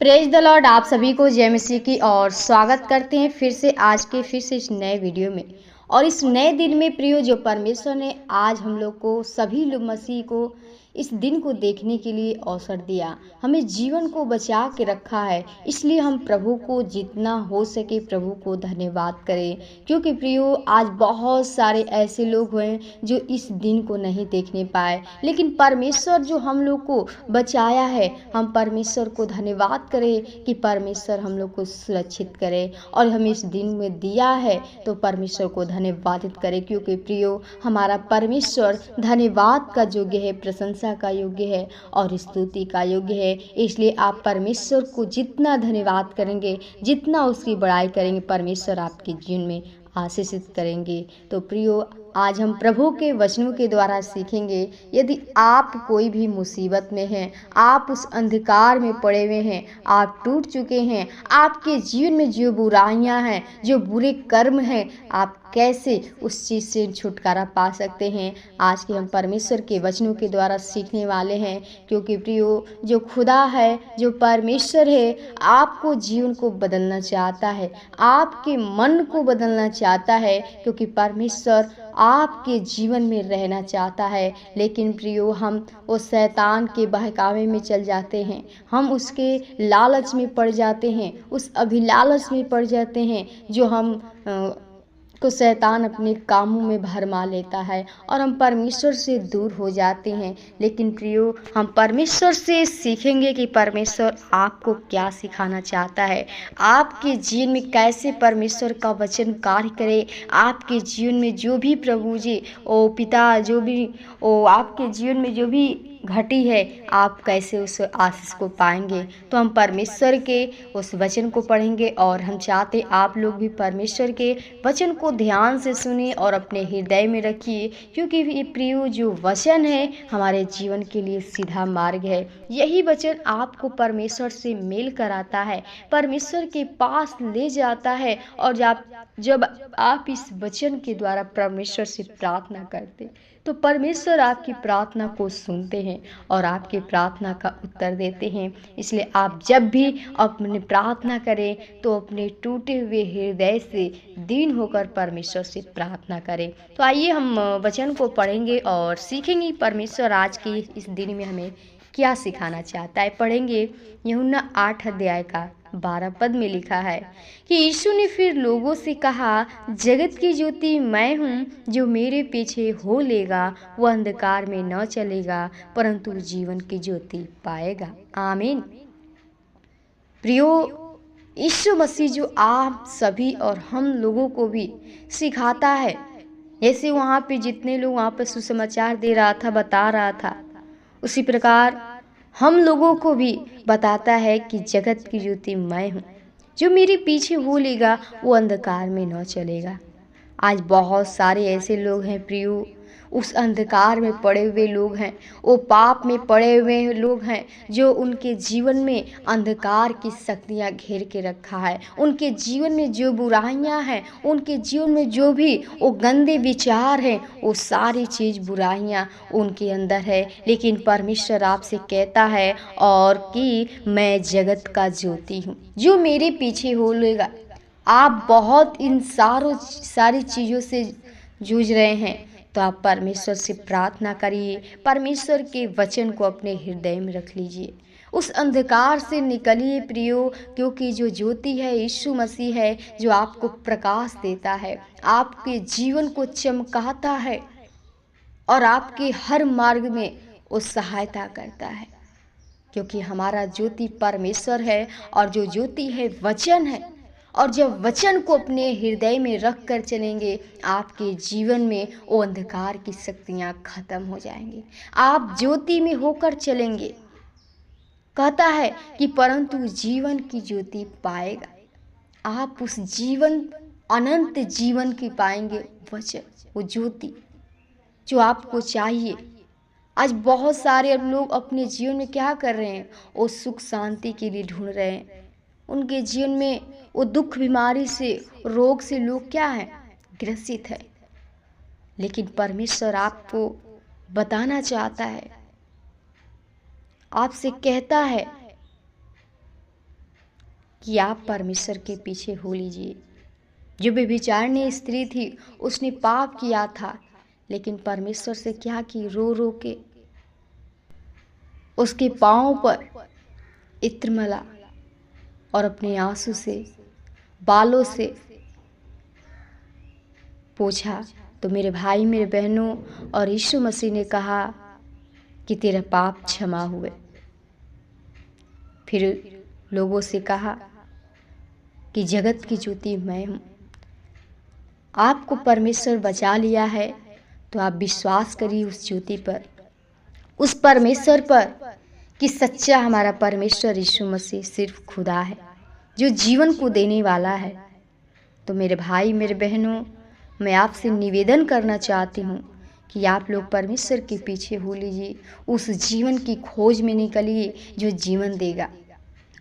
Praise the Lord. आप सभी को जय मसीह की और स्वागत करते हैं फिर से इस नए वीडियो में। और इस नए दिन में प्रियो, जो परमेश्वर ने आज हम लोग को सभी लोग मसीह को इस दिन को देखने के लिए अवसर दिया, हमें जीवन को बचा के रखा है। इसलिए हम प्रभु को जितना हो सके प्रभु को धन्यवाद करें, क्योंकि प्रियो आज बहुत सारे ऐसे लोग हुए जो इस दिन को नहीं देखने पाए, लेकिन परमेश्वर जो हम लोग को बचाया है, हम परमेश्वर को धन्यवाद करें कि परमेश्वर हम लोग को सुरक्षित करे और हमें इस दिन में दिया है, तो परमेश्वर को धन्यवादित करें। क्योंकि प्रियो, हमारा परमेश्वर धन्यवाद का योग्य है, प्रशंसा का योग्य है और स्तुति का योग्य है। इसलिए आप परमेश्वर को जितना धन्यवाद करेंगे, जितना उसकी बड़ाई करेंगे, परमेश्वर आपके जीवन में आशीषित करेंगे। तो प्रियो, आज हम प्रभु के वचनों के द्वारा सीखेंगे। यदि आप कोई भी मुसीबत में हैं, आप उस अंधकार में पड़े हुए हैं, आप टूट चुके हैं, आपके जीवन में जो बुराइयां हैं, जो बुरे कर्म हैं, आप कैसे उस चीज़ से छुटकारा पा सकते हैं, आज के हम परमेश्वर के वचनों के द्वारा सीखने वाले हैं। क्योंकि प्रियो, जो खुदा है, जो परमेश्वर है, आपको जीवन को बदलना चाहता है, आपके मन को बदलना चाहता है, क्योंकि परमेश्वर आपके जीवन में रहना चाहता है। लेकिन प्रियो, हम उस शैतान के बहकावे में चल जाते हैं, हम उसके लालच में पड़ जाते हैं, उस अभिलालच में पड़ जाते हैं जो हम को शैतान अपने कामों में भरमा लेता है और हम परमेश्वर से दूर हो जाते हैं। लेकिन प्रियो, हम परमेश्वर से सीखेंगे कि परमेश्वर आपको क्या सिखाना चाहता है, आपके जीवन में कैसे परमेश्वर का वचन कार्य करे, आपके जीवन में जो भी प्रभु जी ओ पिता जो भी ओ आपके जीवन में जो भी घटी है, आप कैसे उस आशीष को पाएंगे। तो हम परमेश्वर के उस वचन को पढ़ेंगे और हम चाहते आप लोग भी परमेश्वर के वचन को ध्यान से सुनिए और अपने हृदय में रखिए। क्योंकि ये प्रियो, जो वचन है हमारे जीवन के लिए सीधा मार्ग है। यही वचन आपको परमेश्वर से मेल कराता है, परमेश्वर के पास ले जाता है। और जब आप इस वचन के द्वारा परमेश्वर से प्रार्थना करते, तो परमेश्वर आपकी प्रार्थना को सुनते हैं और आपकी प्रार्थना का उत्तर देते हैं। इसलिए आप जब भी अपनी प्रार्थना करें तो अपने टूटे हुए हृदय से दीन होकर परमेश्वर से प्रार्थना करें। तो आइए हम वचन को पढ़ेंगे और सीखेंगे परमेश्वर आज के इस दिन में हमें क्या सिखाना चाहता है। पढ़ेंगे यूहन्ना 8 अध्याय का 12 पद में लिखा है कि यीशु ने फिर लोगों से कहा, जगत की ज्योति मैं हूँ, जो मेरे पीछे हो लेगा वह अंधकार में न चलेगा परंतु जीवन की ज्योति पाएगा। आमीन। प्रियो, यीशु मसीह जो आप सभी और हम लोगों को भी सिखाता है, जैसे वहाँ पे जितने लोग वहाँ पर सुसमाचार दे रहा था, बता रहा था, उसी प्रकार हम लोगों को भी बताता है कि जगत की ज्योति मैं हूँ, जो मेरे पीछे हो लेगा वो अंधकार में न चलेगा। आज बहुत सारे ऐसे लोग हैं प्रियो, उस अंधकार में पड़े हुए लोग हैं, वो पाप में पड़े हुए लोग हैं, जो उनके जीवन में अंधकार की शक्तियाँ घेर के रखा है। उनके जीवन में जो बुराइयाँ हैं, उनके जीवन में जो भी वो गंदे विचार हैं, वो सारी चीज़ बुराइयाँ उनके अंदर है। लेकिन परमेश्वर आपसे कहता है और कि मैं जगत का ज्योति हूँ, जो मेरे पीछे हो लेगा। आप बहुत इन सारी चीज़ों से जूझ रहे हैं, तो आप परमेश्वर से प्रार्थना करिए, परमेश्वर के वचन को अपने हृदय में रख लीजिए, उस अंधकार से निकलिए प्रियो। क्योंकि जो ज्योति है यीशु मसीह है, जो आपको प्रकाश देता है, आपके जीवन को चमकाता है और आपके हर मार्ग में वो सहायता करता है। क्योंकि हमारा ज्योति परमेश्वर है और जो ज्योति है वचन है। और जब वचन को अपने हृदय में रख कर चलेंगे, आपके जीवन में वो अंधकार की शक्तियाँ खत्म हो जाएंगी, आप ज्योति में होकर चलेंगे। कहता है कि परंतु जीवन की ज्योति पाएगा। आप उस जीवन, अनंत जीवन की पाएंगे वचन, वो ज्योति जो आपको चाहिए। आज बहुत सारे लोग अपने जीवन में क्या कर रहे हैं, वो सुख शांति के लिए ढूंढ रहे हैं। उनके जीवन में वो दुख, बीमारी से, रोग से लोग क्या है, ग्रसित है। लेकिन परमेश्वर आपको बताना चाहता है, आपसे कहता है कि आप परमेश्वर के पीछे हो लीजिए। जो व्यभिचारिणी स्त्री थी उसने पाप किया था, लेकिन परमेश्वर से क्या की, रो रो के उसके पाँव पर इत्र मला और अपने आंसू से, बालों से पूछा। तो मेरे भाई मेरे बहनों और यीशु मसीह ने कहा कि तेरा पाप क्षमा हुए। फिर लोगों से कहा कि जगत की ज्योति मैं हूँ। आपको परमेश्वर बचा लिया है तो आप विश्वास करिए उस ज्योति पर, उस परमेश्वर पर, कि सच्चा हमारा परमेश्वर यीशु मसीह सिर्फ खुदा है जो जीवन को देने वाला है। तो मेरे भाई मेरे बहनों, मैं आपसे निवेदन करना चाहती हूँ कि आप लोग परमेश्वर के पीछे हो लीजिए, उस जीवन की खोज में निकलिए जो जीवन देगा।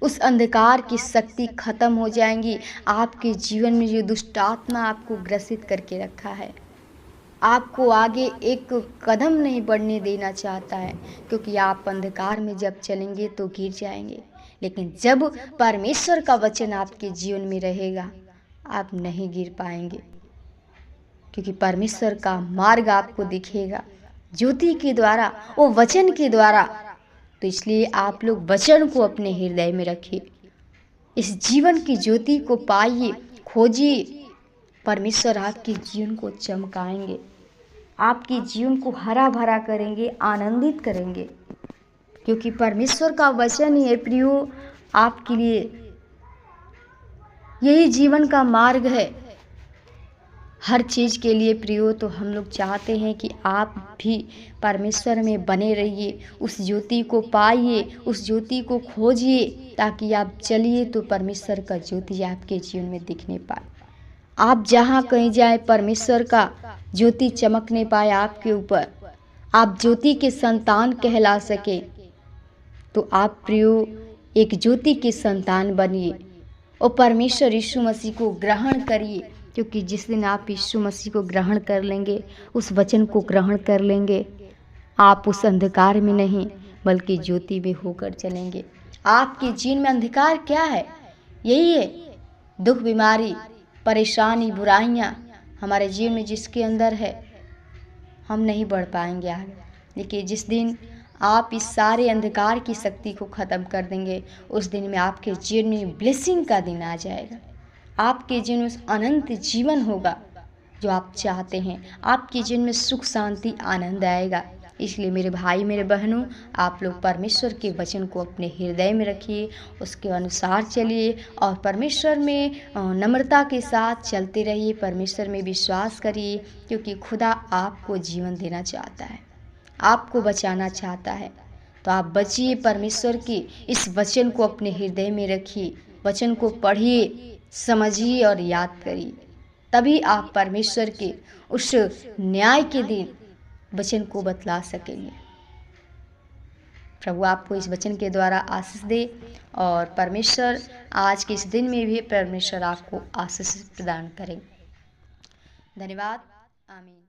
उस अंधकार की शक्ति खत्म हो जाएंगी। आपके जीवन में जो दुष्ट आत्मा आपको ग्रसित करके रखा है, आपको आगे एक कदम नहीं बढ़ने देना चाहता है, क्योंकि आप अंधकार में जब चलेंगे तो गिर जाएंगे। लेकिन जब परमेश्वर का वचन आपके जीवन में रहेगा, आप नहीं गिर पाएंगे, क्योंकि परमेश्वर का मार्ग आपको दिखेगा ज्योति के द्वारा, वो वचन के द्वारा। तो इसलिए आप लोग वचन को अपने हृदय में रखिए, इस जीवन की ज्योति को पाइए, खोजिए। परमेश्वर आपके जीवन को चमकाएंगे, आपके जीवन को हरा भरा करेंगे, आनंदित करेंगे, क्योंकि परमेश्वर का वचन ही है प्रियो आपके लिए, यही जीवन का मार्ग है हर चीज़ के लिए प्रियो। तो हम लोग चाहते हैं कि आप भी परमेश्वर में बने रहिए, उस ज्योति को पाइए, उस ज्योति को खोजिए, ताकि आप चलिए तो परमेश्वर का ज्योति आपके जीवन में दिखने पाए। आप जहाँ कहीं जाए परमेश्वर का ज्योति चमकने पाए आपके ऊपर, आप ज्योति के संतान कहला सके। तो आप प्रियो एक ज्योति के संतान बनिए और परमेश्वर यीशु मसीह को ग्रहण करिए, क्योंकि जिस दिन आप यीशु मसीह को ग्रहण कर लेंगे, उस वचन को ग्रहण कर लेंगे, आप उस अंधकार में नहीं बल्कि ज्योति में होकर चलेंगे। आपके जीवन में अंधकार क्या है? यही है दुख, बीमारी, परेशानी, बुराइयाँ हमारे जीवन में जिसके अंदर है, हम नहीं बढ़ पाएंगे आगे। लेकिन जिस दिन आप इस सारे अंधकार की शक्ति को ख़त्म कर देंगे, उस दिन में आपके जीवन में ब्लेसिंग का दिन आ जाएगा। आपके जीवन में अनंत जीवन होगा जो आप चाहते हैं, आपके जीवन में सुख, शांति, आनंद आएगा। इसलिए मेरे भाई मेरे बहनों, आप लोग परमेश्वर के वचन को अपने हृदय में रखिए, उसके अनुसार चलिए और परमेश्वर में नम्रता के साथ चलते रहिए, परमेश्वर में विश्वास करिए, क्योंकि खुदा आपको जीवन देना चाहता है, आपको बचाना चाहता है। तो आप बचिए परमेश्वर के इस वचन को अपने हृदय में रखिए, वचन को पढ़िए, समझिए और याद करिए, तभी आप परमेश्वर के उस न्याय के दिन वचन को बतला सकेंगे। प्रभु आपको इस वचन के द्वारा आशीष दे और परमेश्वर आज के इस दिन में भी परमेश्वर आपको आशीष प्रदान करें। धन्यवाद। आमीन।